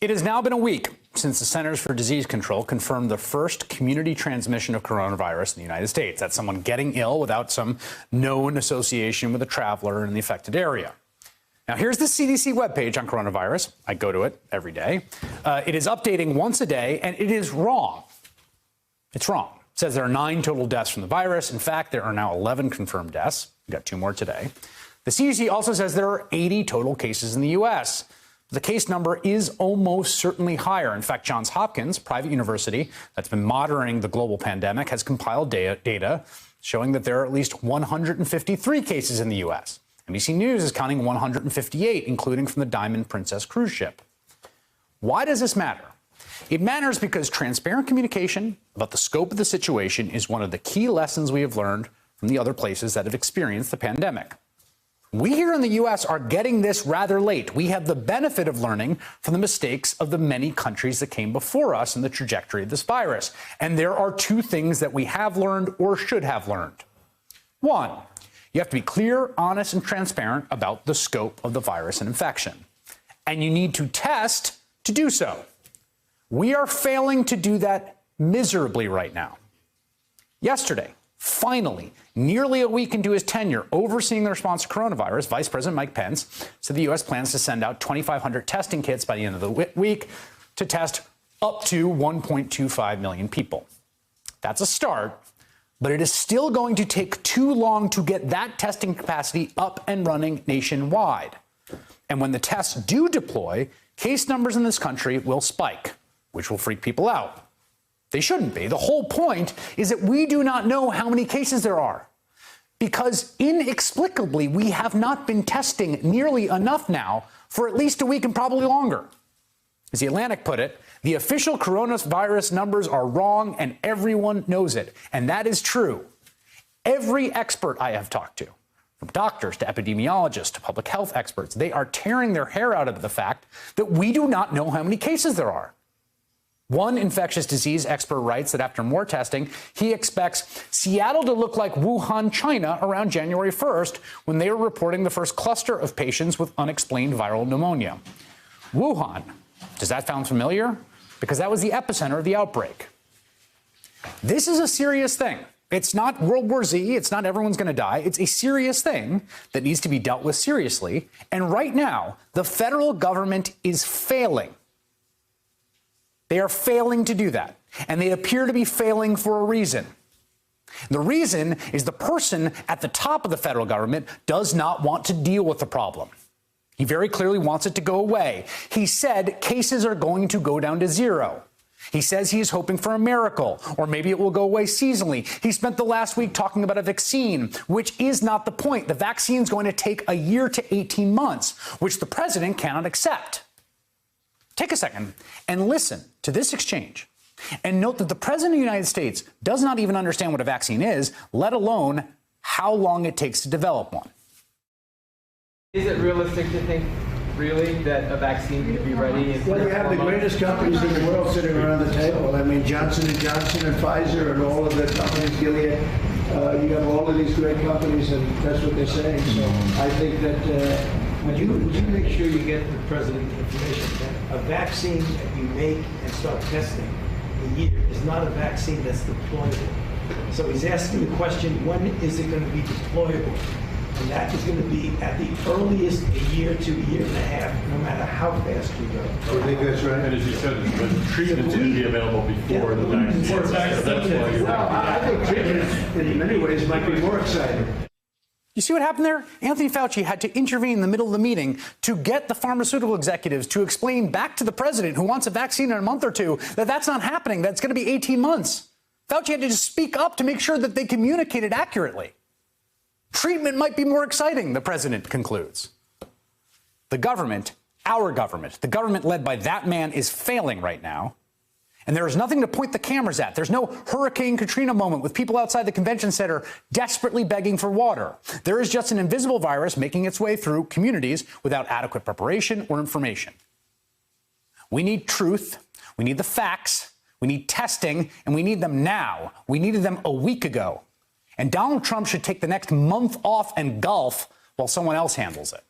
It has now been a week since the Centers for Disease Control confirmed the first community transmission of coronavirus in the United States. That's someone getting ill without some known association with a traveler in the affected area. Now, here's the CDC webpage on coronavirus. I go to it every day. It is updating once a day, and it is wrong. It's wrong. It says there are 9 total deaths from the virus. In fact, there are now 11 confirmed deaths. We got 2 more today. The CDC also says there are 80 total cases in the U.S. The case number is almost certainly higher. In fact, Johns Hopkins, private university that's been monitoring the global pandemic, has compiled data showing that there are at least 153 cases in the U.S. NBC News is counting 158, including from the Diamond Princess cruise ship. Why does this matter? It matters because transparent communication about the scope of the situation is one of the key lessons we have learned from the other places that have experienced the pandemic. We here in the U.S. are getting this rather late. We have the benefit of learning from the mistakes of the many countries that came before us in the trajectory of this virus. And there are 2 things that we have learned or should have learned. 1, you have to be clear, honest, and transparent about the scope of the virus and infection. And you need to test to do so. We are failing to do that miserably right now. Yesterday, finally, nearly a week into his tenure overseeing the response to coronavirus, Vice President Mike Pence said the U.S. plans to send out 2,500 testing kits by the end of the week to test up to 1.25 million people. That's a start, but it is still going to take too long to get that testing capacity up and running nationwide. And when the tests do deploy, case numbers in this country will spike, which will freak people out. They shouldn't be. The whole point is that we do not know how many cases there are because inexplicably we have not been testing nearly enough now for at least a week and probably longer. As The Atlantic put it, the official coronavirus numbers are wrong and everyone knows it. And that is true. Every expert I have talked to, from doctors to epidemiologists to public health experts, they are tearing their hair out of the fact that we do not know how many cases there are. One infectious disease expert writes that after more testing, he expects Seattle to look like Wuhan, China around January 1st, when they were reporting the first cluster of patients with unexplained viral pneumonia. Wuhan, does that sound familiar? Because that was the epicenter of the outbreak. This is a serious thing. It's not World War Z. It's not everyone's going to die. It's a serious thing that needs to be dealt with seriously. And right now, the federal government is failing. They are failing to do that, and they appear to be failing for a reason. The reason is the person at the top of the federal government does not want to deal with the problem. He very clearly wants it to go away. He said cases are going to go down to 0. He says he is hoping for a miracle, or maybe it will go away seasonally. He spent the last week talking about a vaccine, which is not the point. The vaccine is going to take a year to 18 months, which the president cannot accept. Take a second and listen to this exchange and note that the president of the United States does not even understand what a vaccine is, let alone how long it takes to develop one. Is it realistic to think, really, that a vaccine could be ready? Well, you have the greatest companies in the world sitting around the table. I mean, Johnson & Johnson and Pfizer and all of the companies, Gilead. You have all of these great companies, and that's what they're saying. So I think that... Would you make sure you get the president information that a vaccine that you make and start testing a year is not a vaccine that's deployable? So he's asking the question, when is it going to be deployable? And that is going to be at the earliest a year to a year and a half, no matter how fast we go. I think that's right. And as you said, the treatment should be available before the vaccine. Well, I think treatment in many ways might be more exciting. You see what happened there? Anthony Fauci had to intervene in the middle of the meeting to get the pharmaceutical executives to explain back to the president, who wants a vaccine in a month or 2, that that's not happening. That's going to be 18 months. Fauci had to just speak up to make sure that they communicated accurately. Treatment might be more exciting, the president concludes. The government, our government, the government led by that man, is failing right now. And there is nothing to point the cameras at. There's no Hurricane Katrina moment with people outside the convention center desperately begging for water. There is just an invisible virus making its way through communities without adequate preparation or information. We need truth. We need the facts. We need testing, and we need them now. We needed them a week ago. And Donald Trump should take the next month off and golf while someone else handles it.